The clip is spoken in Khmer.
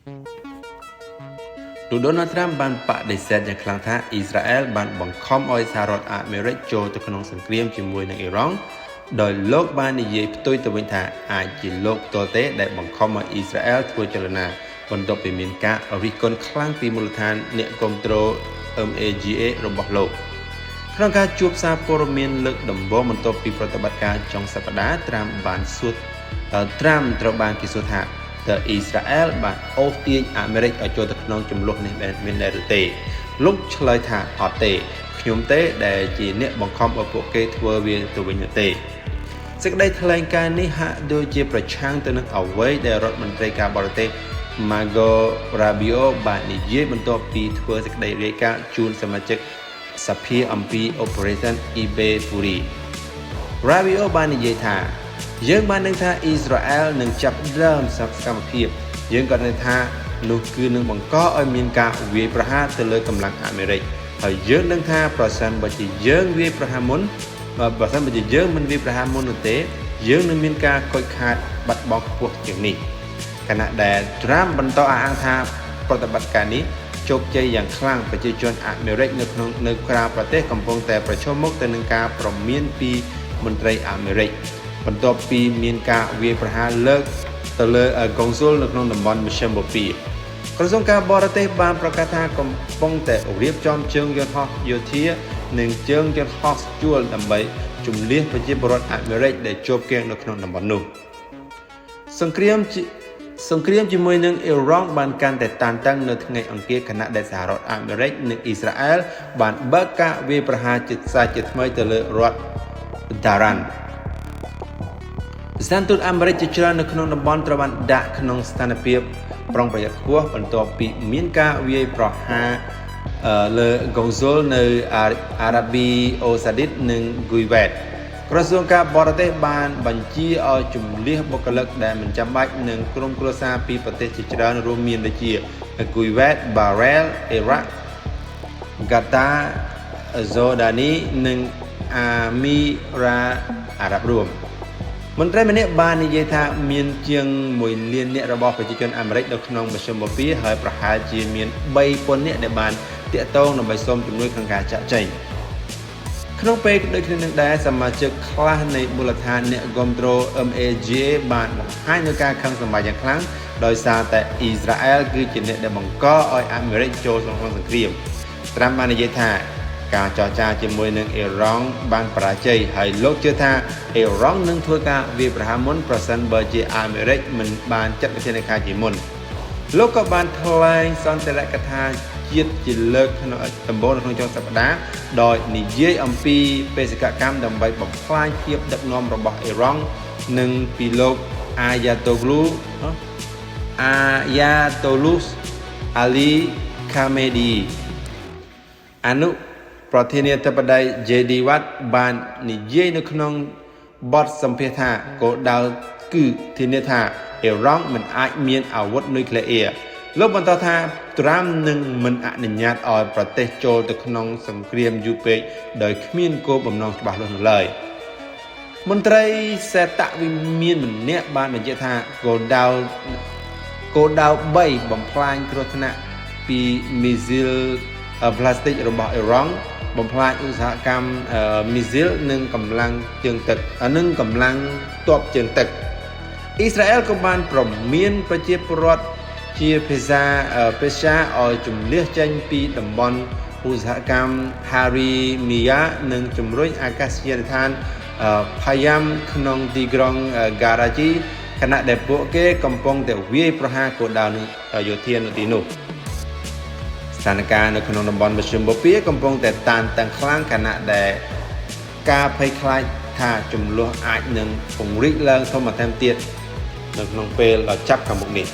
លោក Donald Trump បានបដិសេធយ៉ាងខ្លាំងថាអ៊ីស្រាអែលបានបង្ខំឲ្យសហរដ្ឋអាមេរិកចូលទៅក្នុងសង្គ្រាមជាមួយនឹងអ៊ីរ៉ង់ដោយលោកបាននិយាយផ្ទុយទៅវិញថាអាចជាលោកផ្ទាល់ទេដែលបង្ខំឲ្យអ៊ីស្រាអែលធ្វើចលនាបន្ទាប់ពីមានការរិះគន់ខ្លាំងពីមូលដ្ឋានអ្នកគ្រប់គ្រង MAGA របស់លោកក្នុងការជួបសារព័ត៌មានលើកដំបូងបន្ទាប់ពីប្រតិបត្តិការចុងសប្តាហ៍ Trump ត្រូវបានគេសួរថាតើអ៊ីស្រាអែលបានអូសទាញអាមេរិកឲ្យចូលទៅក្នុងចំនួននេះមានដែរឬទេលោកឆ្លើយថាអត់ទេខ្ញុំទេដែលជាអ្នកបង្ខំឲ្យពួកគេធ្វើវាទៅវិញទេសេចក្តីថ្លែងការណ៍នេះហាក់ដូចជាប្រឆាំងទៅនឹងអ្វីដែលរដ្ឋមន្ត្រីការបរទេស Marco Rubio បាននិយាយបន្ទាប់ពីធ្វើសេចក្តីរាយការណ៍ជូនសមាជិកសភាអំពី Operation eBay Fury Rubio បាននិយាយថាយើងបានដឹងថាអ៊ីស្រាអែលនឹងចាប់ផ្ដើមសកម្មភាពយើងក៏ដឹងថានោះគឺនឹងបង្កឲ្យមានការវាយប្រហារទៅលើកម្លាំងអាមេរិកហើយយើងដឹងថាប្រសិនបើជាយើងវាយប្រហារមុនបើសិនបើជាយើងមិនវាយប្រហារមុននោះទេយើងនឹងមានការខូចខាតបាត់បង់ខ្ពស់ជាងនេះខណៈដែល Trump បន្តអះអាងថាប្រតិបត្តិការនេះជោគជ័យយ៉ាងខ្លាំងប្រជាជនអាមេរិកនៅក្រៅប្រទេសកំពុងតែប្រឈមមុខទៅនឹងការព្រមានពីមន្ត្រីអាមេរិកបន្ទាប់ពីមានការវាយប្រហារលើកទៅលើកុងស៊ុលនៅក្នុងតំបន់មជ្ឈមបូព៌ាក្រសួងការបរទេសបានប្រកាសថាកំពុងតែរៀបចំជើងយន្តហោះយោធានិងជើងយន្តហោះស្ជួលដើម្បីជំនះប្រជាពលរដ្ឋអាមេរិកដែលជាប់គាំងនៅក្នុងតំបន់នោះសង្គ្រាមជាមួយនឹងអ៊ីរ៉ង់បានកាន់តែតានតឹងនៅថ្ងៃអង្គារខណៈដែលសហរដ្ឋអាមេរិកនិងអ៊ីស្រាអែលបានបើកការវាយប្រហារជាថ្មីទៅលើរដ្ឋដារ៉ាន់ស្ថានទូតអាមេរិកជាច្រើននៅក្នុងតំបន់ត្រូវបានដាក់ក្នុងស្ថានភាពប្រុងប្រយ័ត្នខ្ពស់បន្ទាប់ពីមានការវាយប្រហារលើកុងស៊ុលនៅអារ៉ាប៊ីអូសាឌីតនិងហ្គូវេតក្រសួងការបរទេសបានបញ្ជាឲ្យជំនះបុគ្គលិកដែលមិនចាំបាច់និងក្រុមគ្រួសារពីប្រទេសជាច្រើនរួមមានដូចជាហ្គូវេតបារ៉ែលអ៊ីរ៉ាក់ហ្គាតាហ្សូដានីនិងអាមីរ៉ាអារ៉ាប់រួមមន្ត្រីម្នាក់បាននិយាយថាមានជាង1លាននាក់របស់ប្រជាជនអាមេរិកនៅក្នុងមជ្ឈមបូព៌ាហើយប្រហែលជាមាន 3,000 នាក់ដែលបានតាក់ទងដើម្បីសូមជំនួយក្នុងការចាក់ចែងក្នុងពេលដូចគ្នានឹងដែរសមាជិកខ្លះនៃមូលដ្ឋានអ្នកគាំទ្រ MAGA បានបង្ហាញនូវការខឹងសម្បារយ៉ាងខ្លាំងដោយសារតែអ៊ីស្រាអែលគឺជាអ្នកដែលបង្កឲ្យអាមេរិកចូលក្នុងសង្គ្រាមត្រាំបាននិយាយថាការចរចាជាមួយនឹងអ៊ីរ៉ង់បានបរាជ័យហើយលោកជឿថាអ៊ីរ៉ង់នឹងធ្វើការវាយប្រហារមុនប្រសិនបើជាអាមេរិកមិនបានចាត់វិធានការជាមុនលោកក៏បានថ្លែងសន្ទរកថាជាតិជាលើកក្នុងដំបូងក្នុងចុងសប្តាហ៍ដោយនិយាយអំពីបេសកកម្មដើម្បីបំផ្លាញភាពដឹកនាំរបស់អ៊ីរ៉ង់និងពីលោកអាយ៉ាតូលូអាលីខាមេឌីអនុប្រធានាធិបតី JD Vance បាននិយាយនៅក្នុងបទសម្ភាសន៍ថាគោលដៅគឺធានាថាអ៊ីរ៉ង់មិនអាចមានអាវុធនុយក្លេអ៊ែរលោកបន្តថា Trump នឹងមិនអនុញ្ញាតឲ្យប្រទេសចូលទៅក្នុងសង្គ្រាមយូរពេកដោយគ្មានគោលបំណងច្បាស់លាស់នោះឡើយមន្ត្រីសេតវិមានម្នាក់បានបញ្ជាក់ថាគោលដៅ3បំផ្លាញគ្រោះថ្នាក់ពីមីស៊ីលប្លាស្ទិករបស់អ៊ីរ៉ង់បំផ្លាញឧស្សាហកម្មមីស៊ីលនិងកម្លាំងជើងទឹកនិងកម្លាំងទ័ពជើងទឹកអ៊ីស្រាអែលក៏បានប្រមានប្រជាពលរដ្ឋជាភាសាឲ្យជំនះចេញពីតំបន់ឧស្សាហកម្មហារីមីយ៉ានិងជំរុញអាកាសយានដ្ឋានផាយ៉ាំក្នុងទីក្រុងហ្គារ៉ាជីខណៈដែលពួកគេកំពុងតែវាយប្រហារគោលដៅយោធានៅទីនោះស្ថានភាពនៅក្នុងតំបន់មជ្ឈមបូព៌ាកំពុងតែតានតឹងខ្លាំងខណៈដែលការភ័យខ្លាចថាចំនួនអាចនឹងពង្រីកឡើងធំបន្ថែមទៀតនៅក្នុងពេលដ៏ចាប់ខាងមុខនេះ